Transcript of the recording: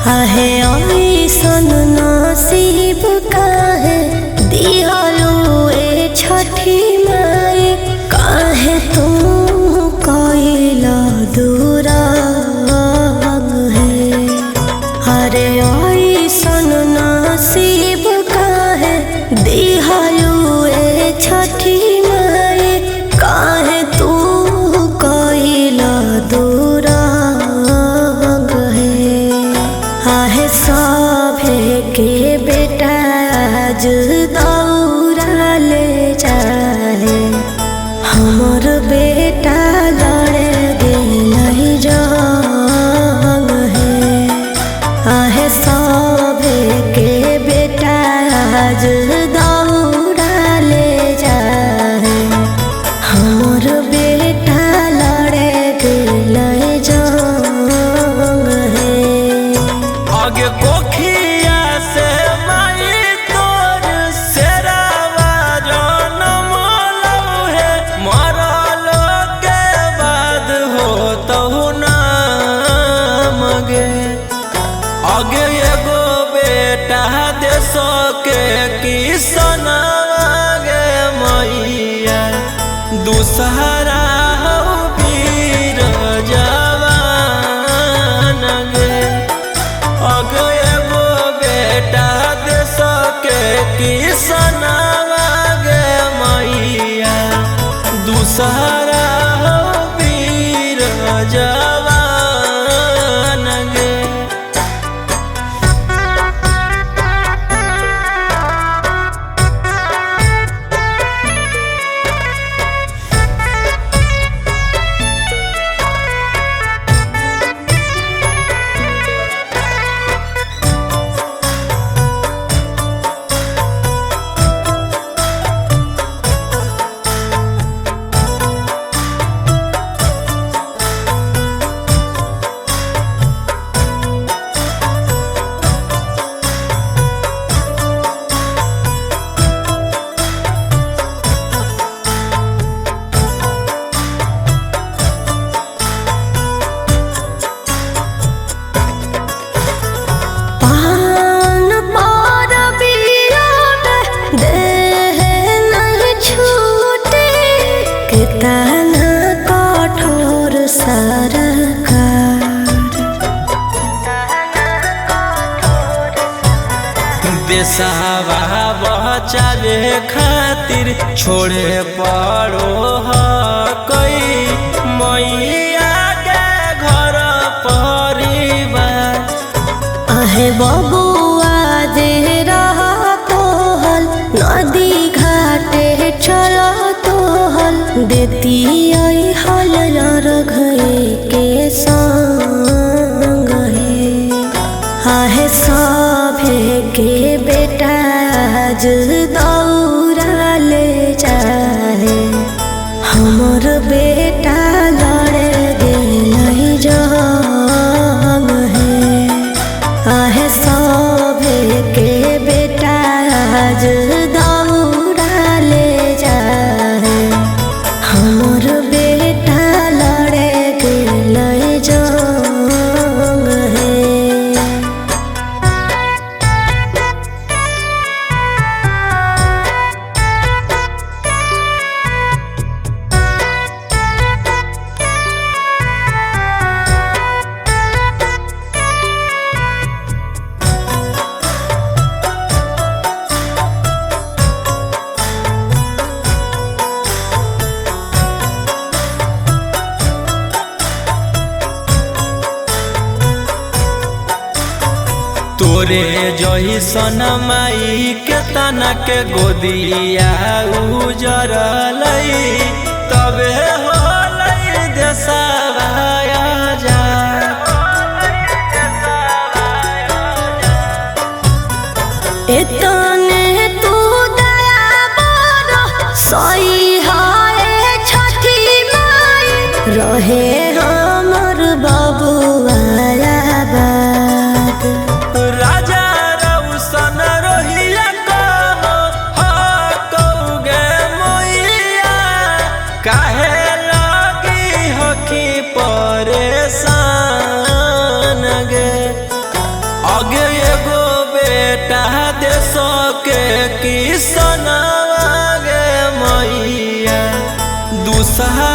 आहे ऐसन नसीब काहे दिहलो ए छठी माई, काहे तू कइला दुराग है। अरे ऐसन नसीब काहे दिहलो ए छठी माई, काहे तू कइला दुराग है। आहे सभे के बेटा आज दौड़ा ले जाए, हमर बेटा लड़े गेलै जंग है। आहे सभे के बेटा आज दौड़ा ले जाए, हमर बेटा लड़े गेलै जंग है। आगे कोखिया से माई तोर शेरावा जनम लौहे, मरलो के बाद होतहु नाम गे। आगे एगो बेटा देशो के किसनवा गे मैया, दूसरा वीर जवान गे। आगे एगो बेटा देश के किसनवा गे मैया, दूसरा वीर जवान गे। कठोर सरकार देशवा बचावे खातिर छोड़े पड़ो हकई मैया के घर परिवार। आहे बबुआ जे रहा तोहल नदी घाटे चला तोहल, देती आई हल रघ के संग है। आहे सभे के बेटा आज दौड़ा ले जाए, हमर बेटा लड़े गेलै जंग है। आहे सभे के बेटा आज दौड़ा ले जाए, हमर बेटा लड़े गेलै जंग है। तोरे जइसन माई के तना के गोदिया उजरलै, तबे होलै देशवा आजाद। एतने तू दया बड़ सही है छठी माई, रहे हमर बबुआ आबाद। राजा रौशन रोहिया कहो गे मैया, काहे लगी हकी परेशान गे। बेटा दे सके किसनवा गे मैया दूसरा